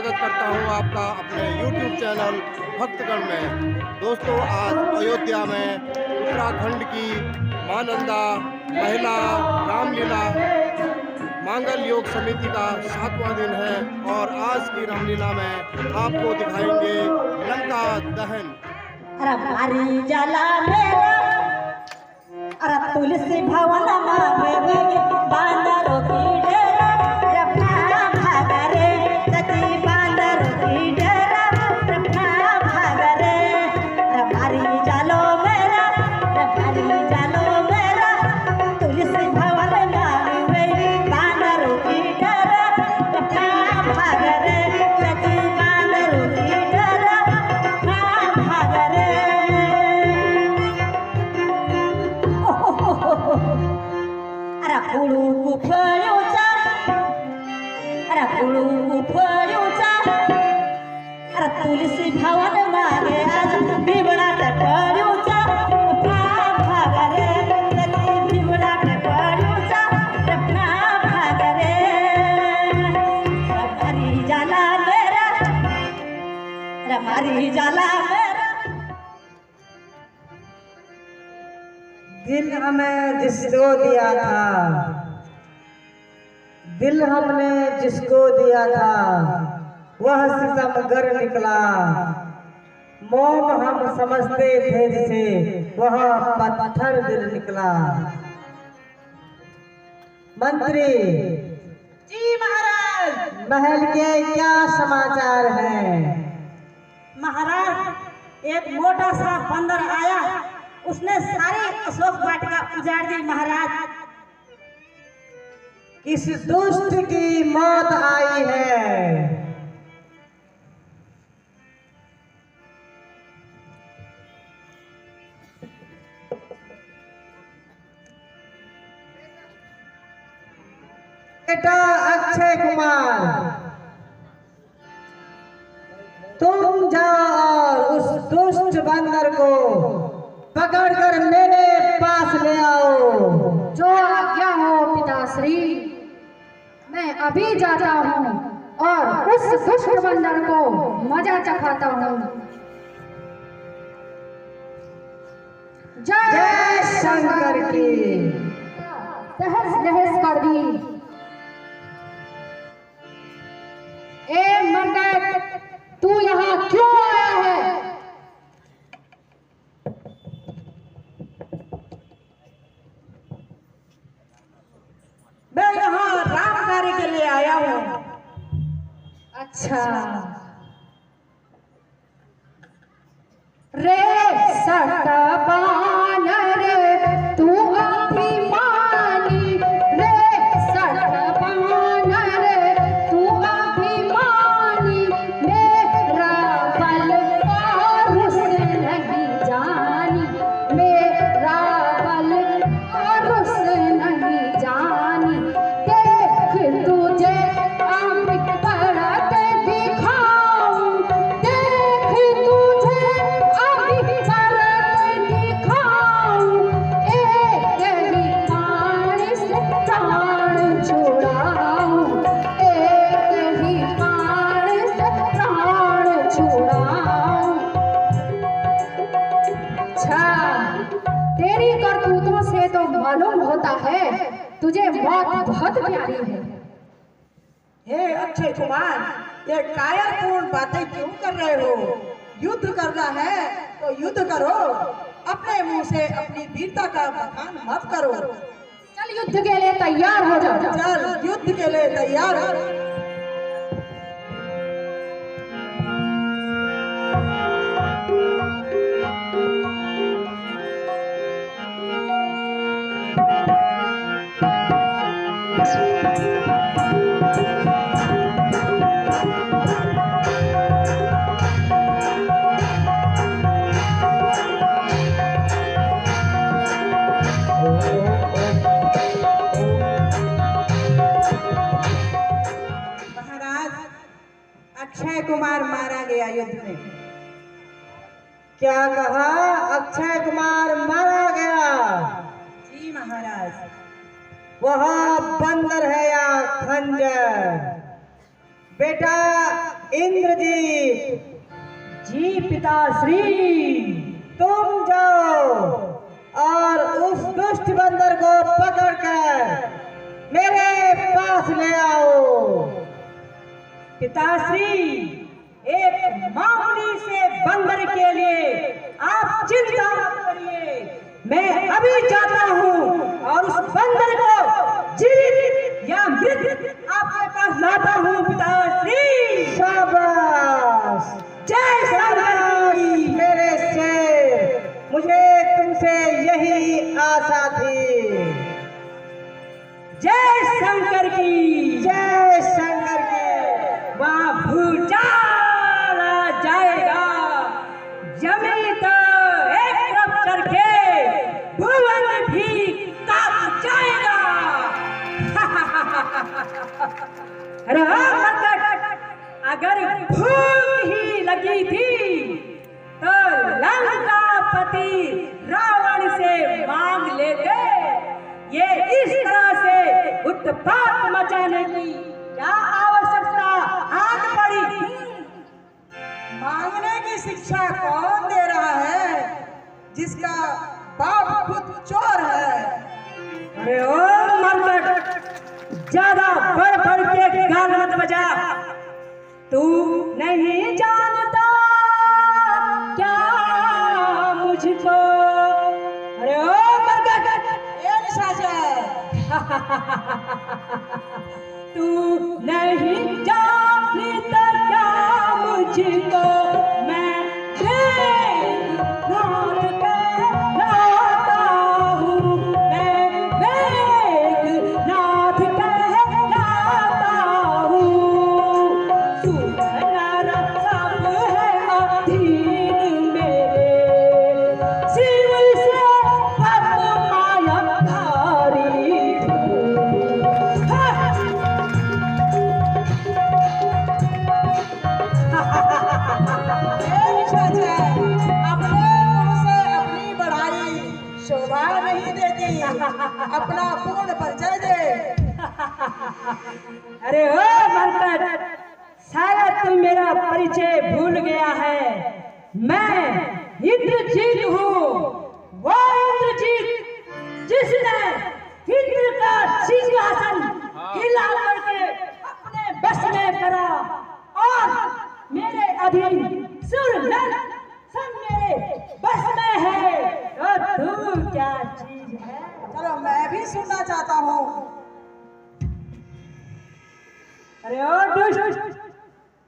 स्वागत करता हूं आपका अपने YouTube चैनल भक्तगण में। दोस्तों, आज अयोध्या में उत्तराखंड की मानंदा महिला रामलीला मांगल योग समिति का 7वां दिन है और आज की रामलीला में आपको दिखाएंगे लंका दहन। अरे जला मेरा अरे तुलसी भवन में बांदरों की डेरा रखना भागरे सती बांदरों की डेरा रखना भागरे रबारी जालो मेरा तुलसी भवन में बांदरों की डेरा रखना भागरे सती बांदरों की डेरा रखना भागरे। अरे पुळू फळूचा अरे तुलसी भवन मागे आज बिबडा टपळूचा भागरे सती बिबडा टपळूचा रखना भागरे रमारी जाला मेरा दिल हमें जिसको दिया था, दिल हमने जिसको दिया था वह सितमगर निकला। मोम हम समझते थे जिसे वह पत्थर दिल निकला। मंत्री जी महाराज। महल के क्या समाचार हैं? महाराज, एक मोटा सा बंदर आया, उसने सारी अशोक वाटिका उजाड़ दी। महाराज, किस दुष्ट की मौत आई है? बेटा अक्षय कुमार, तुम जाओ और उस दुष्ट बंदर को पकड़कर मेरे पास ले आओ। जो आज्ञा हो पिताश्री। मैं अभी जाता हूँ और उस दुष्ट बंदर को मजा चखाता हूँ। जय शंकर की। तहस नहस कर दी। ए मर्द, तू यहाँ क्यों आया है? मैं यहाँ राम कार्य के लिए आया हूँ। अच्छा, रे सटबान रे तू अभिमानी, रे सटबान रे तू अभिमानी, मेरा बल और उसने नहीं जानी, मेरा बल और उसने नहीं जानी। देख तुझे अमित पड़त दिखाऊं, देख तुझे अमित पड़त दिखाऊं, एक ही बाण से प्राण छुड़ाऊं, एक ही बाण से प्राण छुड़ाऊं। अच्छा, तेरी करतूतों से तो मालूम होता है तुझे मौत बहुत प्यारी है। हे अक्षय कुमार, ये कायरपूर्ण बातें क्यों कर रहे हो? युद्ध करना है तो युद्ध करो, अपने मुंह से अपनी वीरता का बखान मत करो। चल युद्ध के लिए तैयार हो जा। चल युद्ध के लिए तैयार हो। अक्षय कुमार मारा गया युद्ध में। क्या कहा? अक्षय कुमार मारा गया? जी महाराज। वह बंदर है या खंजर? बेटा इंद्रजीत, जी पिताश्री। तुम जाओ और उस दुष्ट बंदर को पकड़कर मेरे पास ले आओ। पिताश्री, एक मामूली से बंदर के लिए आप चिंता मत करिए। मैं अभी जाता हूँ और उस बंदर को जीवित या मृत आपके पास लाता हूँ पिताश्री। शाबाश, जय शाबाश श्री मेरे शेर, मुझे तुमसे यही आशा थी। जय शंकर की। जय शंकर की। वहाँ भूचाल आ जाएगा, जमीन तो एक तरफ करके भुवन भी कांप जाएगा। अरे मरकट, अगर भूख ही लगी थी तो लंकापति रावण से मांग लेते। ये इस तरह से उत्पात मचाने की क्या आवश्यकता आग पड़ी? मांगने की शिक्षा कौन दे रहा है जिसका बाप खुद चोर है? अरे ओ मरकट, ज्यादा बढ़ बढ़ के गाल मत बजा। तू नहीं जानता क्या मुझको। अरे ओ मरकट, ये निशाचर, तू नहीं जानता क्या मुझको। मैं वेदनाथ कहलाता हूँ, मैं वेदनाथ कहलाता हूँ। सुनर सब है अधीन मेरे, शिव से सब माया धारी। ये निशाचर, अपने मुंह से अपनी बड़ाई शोभा नहीं देती। अपना पूर्ण परिचय दे। अरे ओ मरकट, शायद तुम मेरा परिचय भूल गया है। मैं इंद्रजीत हूँ, वो इंद्रजीत जिसने इंद्र का सिंहासन हिला करके अपने बस में करा और मेरे अधीन सुर नर सब मेरे बस में है। तो तू क्या चीज है? चलो मैं भी सुनना चाहता हूँ। अरे ओ दुष्ट,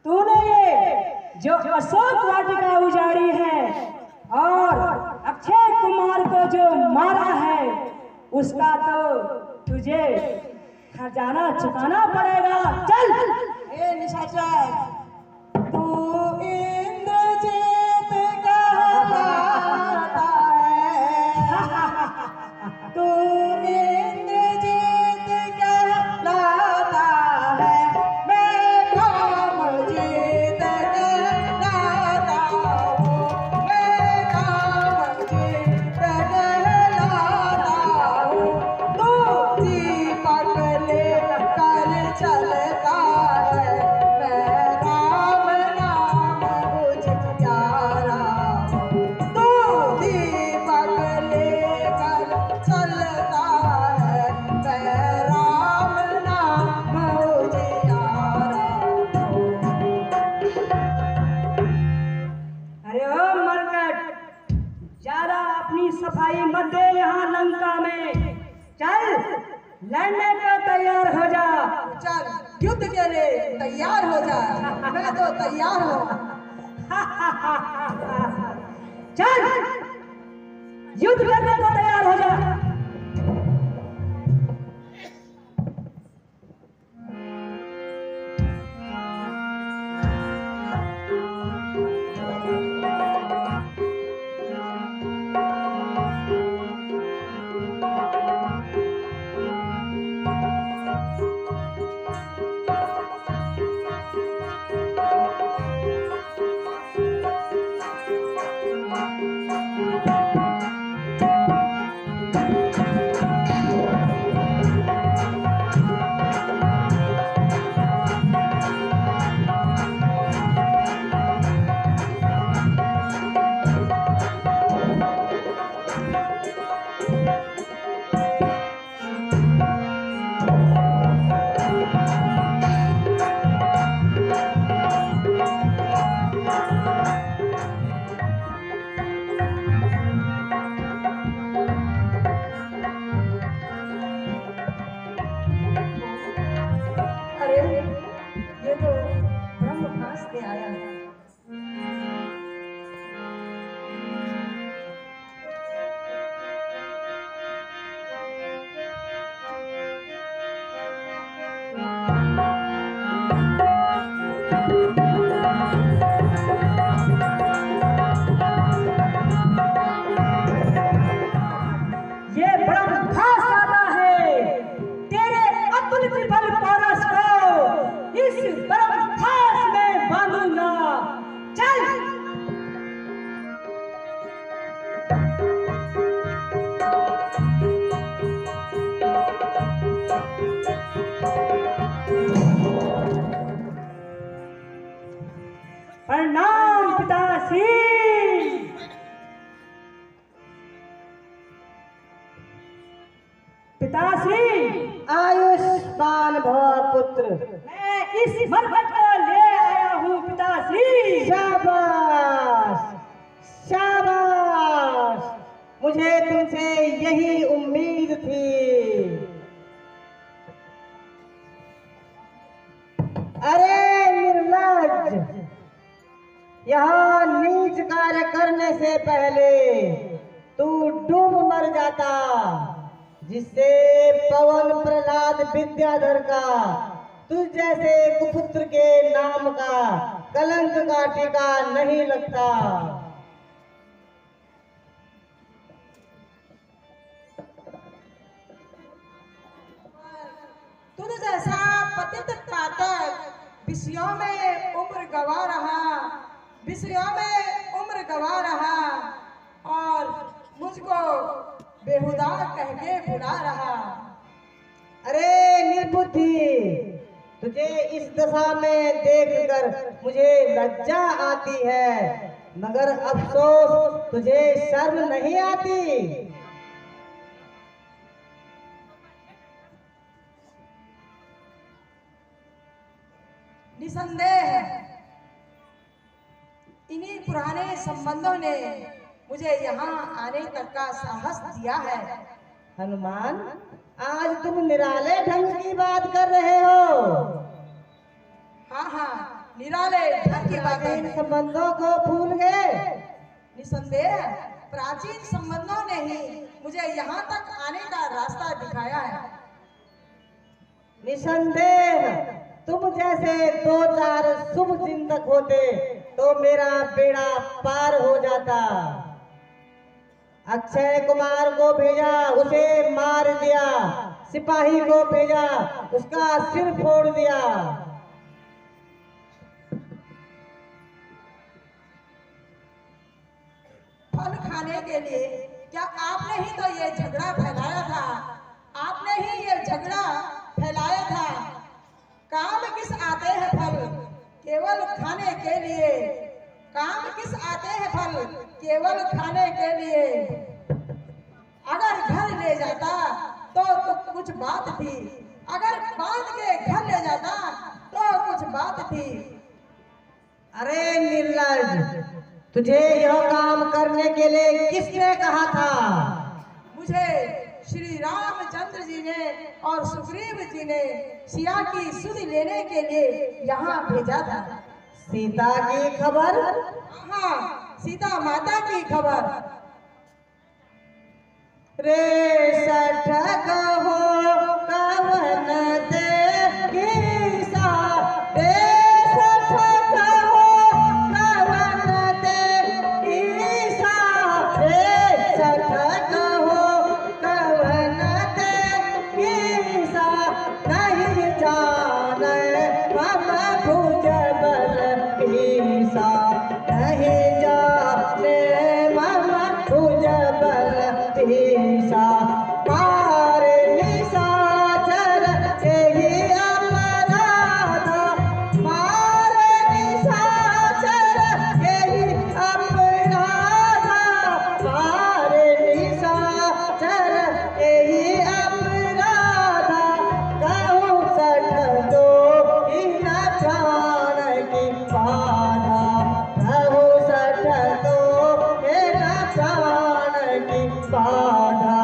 तूने ये जो अशोक वाटिका उजाड़ी है और अक्षय कुमार को जो मारा है, उसका तो तुझे खजाना चुकाना पड़ेगा। चल। ये निशाचर, तू इंद्रजीत कहलाता है। तू इंद्रजीत कहलाता है। मैं कामजीत कहलाता हूँ, मैं कामजीत कहलाता हूँ। तू दीपक लेकर चलता है, मैं राम नाम उजियारा हूँ। तू दीपक लेकर चलता है, मैं राम नाम उजियारा हूँ। अरे ओ मरकट, ज्यादा अपनी सफाई मत दे यहाँ लंका में। चल, लड़ने को तैयार हो जा। चल युद्ध के लिए तैयार हो जा। मैं तो तैयार हूँ। चल, युद्ध करने को तैयार हो जा। पिताश्री, आयुष्मान भव पुत्र। मैं इस मरहत को ले आया हूँ पिताश्री। शाबाश शाबाश, मुझे तुमसे यही उम्मीद थी। अरे निर्लज्ज, यहाँ नीच कार्य करने से पहले तू डूब मर जाता, जिससे पवन प्रहलाद विद्याधर का तुझ जैसे कुपुत्र के नाम का कलंक का टीका नहीं लगता। तुझ जैसा पतित पातक विषयों में उम्र गवा रहा, विषयों में उम्र गवा रहा और मुझको बेहुदा कह के बुला रहा। अरे निर्बुद्धि, तुझे इस दशा में देखकर मुझे लज्जा आती है, मगर अफसोस तुझे शर्म नहीं आती। निसंदेह इन्हीं पुराने संबंधों ने मुझे यहाँ आने तक का साहस दिया है। हनुमान, आज तुम निराले ढंग की बात कर रहे हो। हाँ हाँ, निराले ढंग की बातें। इन संबंधों को भूल गए। निसंदेह प्राचीन संबंधों ने ही मुझे यहाँ तक आने का रास्ता दिखाया है। निसंदेह तुम जैसे दो चार शुभ चिंतक होते तो मेरा बेड़ा पार हो जाता। अक्षय कुमार को भेजा, उसे मार दिया। सिपाही को भेजा, उसका सिर फोड़ दिया। फल खाने के लिए क्या आपने ही तो ये झगड़ा फैलाया था? आपने ही ये झगड़ा फैलाया था। काम किस आते हैं फल केवल खाने के लिए? काम किस आते हैं फल केवल खाने के लिए? अगर घर ले जाता तो कुछ बात थी, अगर बांध के घर ले जाता तो कुछ बात थी। अरे निर्लज्ज, तुझे यह काम करने के लिए किसने कहा था? मुझे श्री रामचंद्र जी ने और सुग्रीव जी ने सिया की सुध लेने के लिए यहाँ भेजा था। सीता की खबर? हाँ, सीता माता की खबर। रे सठक हो कवन देखी सा, रे सठक हो कवन देखी सा, रे सठक हो कवन देखी सा, नहीं जाने हम भुज बल सा, नहीं जाने हम भुज बल सा, पार निशाचर यही अपराध, पार निशाचर यही अपराध, पार निशाचर यही अपराध, कहूँ सठ दो इन प्राण की बाधा, कहूँ सठ दो इन प्राण की बाधा।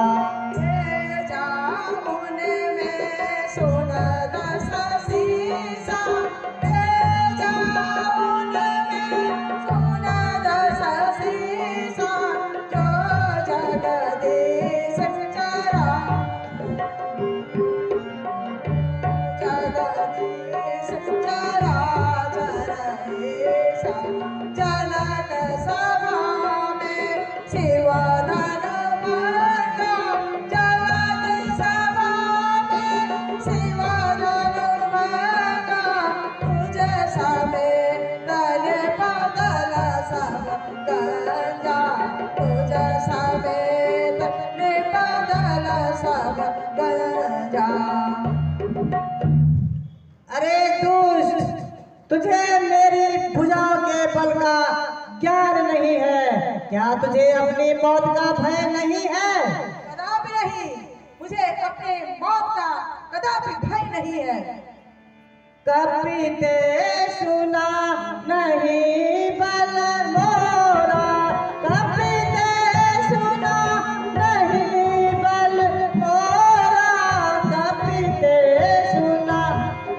अरे दुष्ट, तुझे मेरी भुजाओं के बल का ज्ञान नहीं है। क्या तुझे अपनी मौत का भय नहीं है? कदापि नहीं, मुझे अपने मौत का कदापि भय नहीं है। कभी ते सुना नहीं बल मोरा, कभी ते सुना नहीं बल मोरा, कभी ते सुना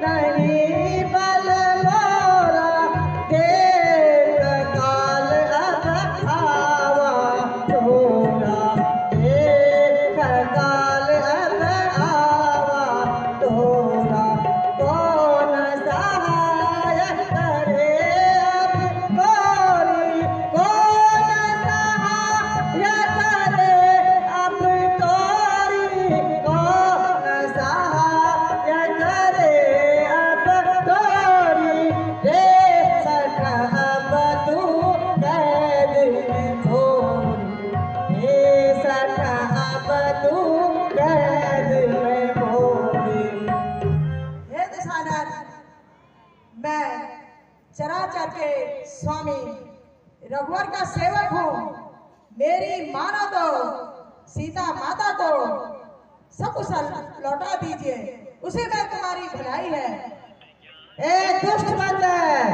नहीं बल मोरा, देख काल अब आवा तोरा, देख काल अब आवा तोरा, कौन सहाय करे अब तोरी, कौन सहाय करे अब तोरी, कौन सहाय करे अब तोरी, रे सख अब तू कैद में मोरी, रे सख अब तू कैद में मोरी। हे दशानन, मैं चराचर के स्वामी रघुवर का सेवक हूँ। मेरी मानो तो सीता माता को सकुशल लौटा दीजिए, उसी में तुम्हारी भलाई है। ए दुष्ट बंदर,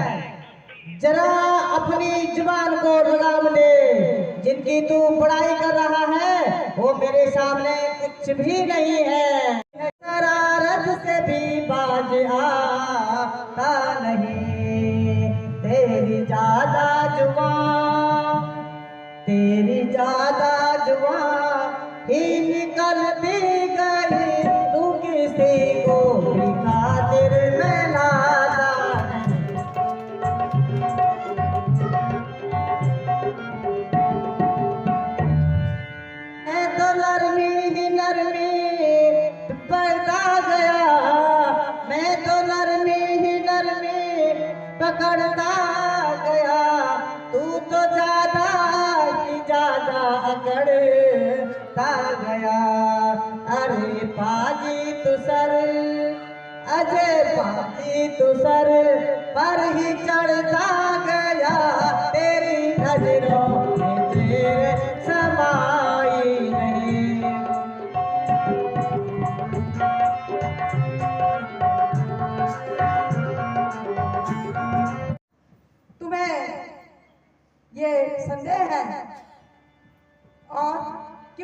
जरा अपनी जुबान को लगाम दे। जिनकी तू बड़ाई कर रहा है वो मेरे सामने कुछ भी नहीं है। शरारत से भी बाज आता नहीं, तेरी ज्यादा जुबान, तेरी ज्यादा जुबान ही निकलती गई, तू किसी को भी खातिर में लाता नहीं। मैं तो नरमी ही नरमी पकड़ता गया, मैं तो नरमी ही नरमी पकड़ता गया, तू तो ज्यादा ही ज्यादा अकड़ता गया। अरे पाजी तू सर, अजय पाजी तू सर पर ही चढ़ता गया, तेरी नजरों में तेरे समाई नहीं। तुम्हें ये संदेह है और कि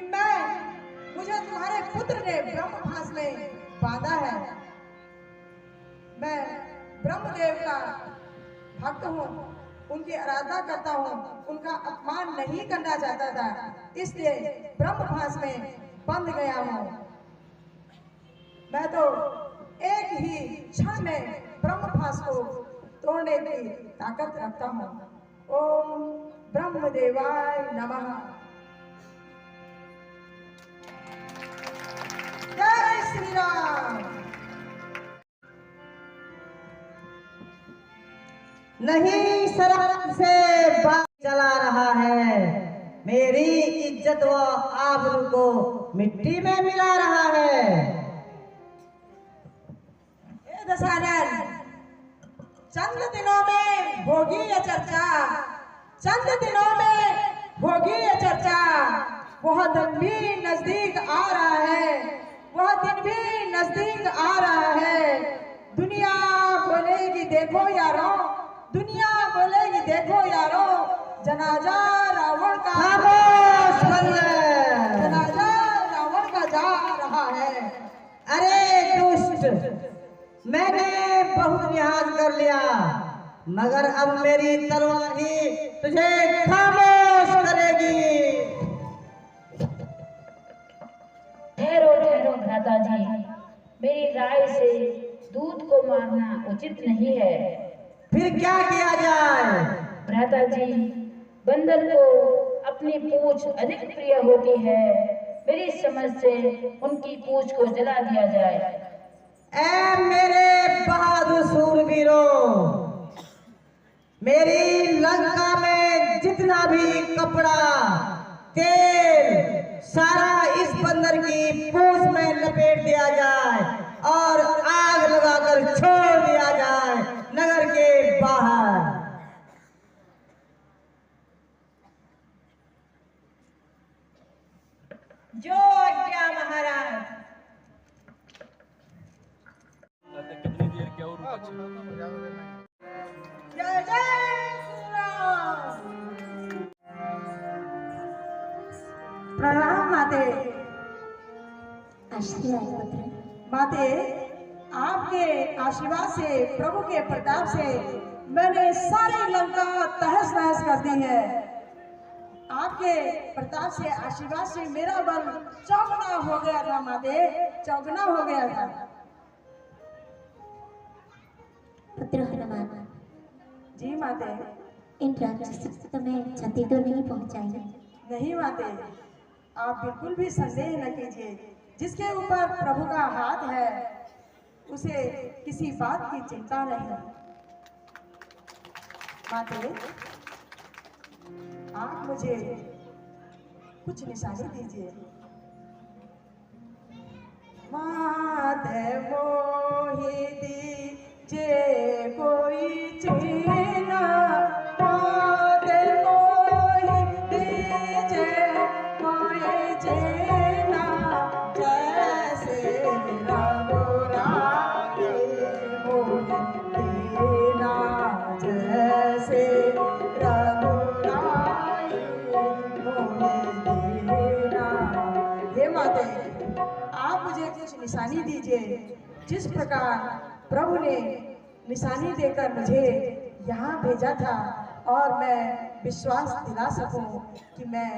मुझे तुम्हारे पुत्र ने ब्रह्मभास में बांधा है। मैं ब्रह्मदेव का भक्त हूँ, उनकी आराधना करता हूँ, उनका अपमान नहीं करना चाहता था, इसलिए ब्रह्मभास में बंध गया हूँ। मैं तो एक ही क्षण में ब्रह्मभास को तोड़ने की ताकत रखता हूँ। ओम ब्रह्मदेवाय नमः। जय श्री राम। नहीं शरारत से बात चला रहा है, मेरी इज्जत व आबरू को मिट्टी में मिला रहा है। हे दशानन, चंद दिनों में होगी ये चर्चा, चंद दिनों में होगी ये चर्चा। वह दिन भी नजदीक आ रहा है, वह दिन भी नजदीक आ रहा है। दुनिया बोलेगी देखो यारो, दुनिया बोलेगी देखो यारो, जनाजा रावण का, खामोश बंदर, जनाजा रावण का जा रहा है। अरे दुष्ट, मैंने बहुत लिहाज कर लिया, मगर अब मेरी तलवार ही तुझे खामोश करेगी। ठहरो ठहरो भ्राता जी, मेरी राय से दूध को मारना उचित नहीं है। फिर क्या किया जाए? भ्राता जी, बंदर को अपनी पूंछ अधिक प्रिय होती है, मेरी समझ से उनकी पूंछ को जला दिया जाए। ऐ मेरे बहादुर सूरवीरों, मेरी लंका में जितना भी कपड़ा, तेल, सारा इस बंदर की पूंछ में लपेट दिया जाए और आग लगाकर छोड़ दिया जाए नगर के बाहर। जो आज्ञा महाराज। जय जय श्री राम। प्रणाम माते। आशीर्वाद पुत्र। माते, आपके आशीर्वाद से, प्रभु के प्रताप से मैंने सारी लंका तहस नहस कर दी है। आपके प्रताप से, आशीर्वाद से मेरा बल चौगुना हो गया था माते, चौगुना हो गया था। पुत्र हनुमान, जी माते। इन राक्षसों से तुम्हें क्षति तो नहीं पहुंचाई? नहीं माते, आप बिल्कुल भी संदेह न कीजिए। जिसके ऊपर प्रभु का हाथ है उसे किसी बात की चिंता नहीं। माते, आप मुझे कुछ निशानी दीजिए। माते मोहि दीजिए कोई चीना, माते मोहि दीजिए कोई चीना, जैसे रघुराई मोहि दीना, जैसे रघुराई मोहि दीना। हे माते, आप मुझे कुछ निशानी दीजिए। जिस प्रकार प्रभु ने निशानी देकर मुझे यहाँ भेजा था और मैं विश्वास दिला सकूं कि मैं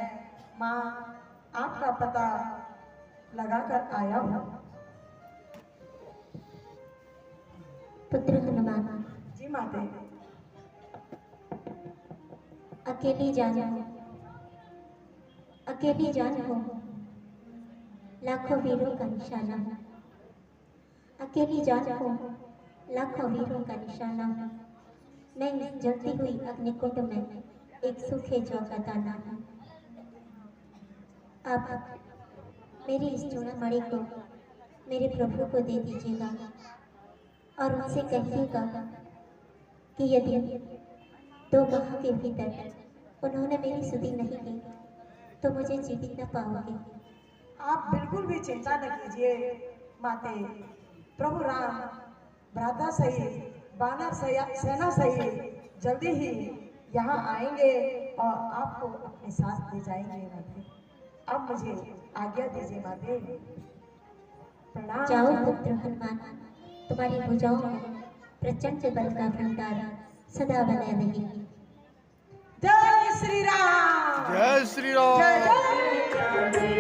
माँ आपका पता लगाकर आया हूँ। पुत्र हनुमान, जी माते। अकेली जान हो, अकेली जान हो, लाखों वीरों का निशाना हो। अकेली जान हो, लाखों वीरों का निशाना हो। मैं इस जलती हुई अग्निकुंड में एक सूखे जौ का दाना हूँ। आप मेरी इस चूड़ामणि को मेरे प्रभु को दे दीजिएगा और उनसे कहिएगा कि यदि 2 माह के भीतर उन्होंने मेरी सुधि नहीं की तो मुझे जीवित न पाओगे। आप बिल्कुल भी चिंता न कीजिए माते। प्रभु राम भ्राता सहित, बानर सेना सहित जल्दी ही यहाँ आएंगे और आपको अपने साथ ले जाएंगे माते। अब मुझे आज्ञा दीजिए माते। प्रणाम। जाओ पुत्र हनुमान, तुम्हारी भुजाओं में प्रचंड बल का भंडार सदा बने रहेगी। जय श्री राम। जय श्री राम। जय जय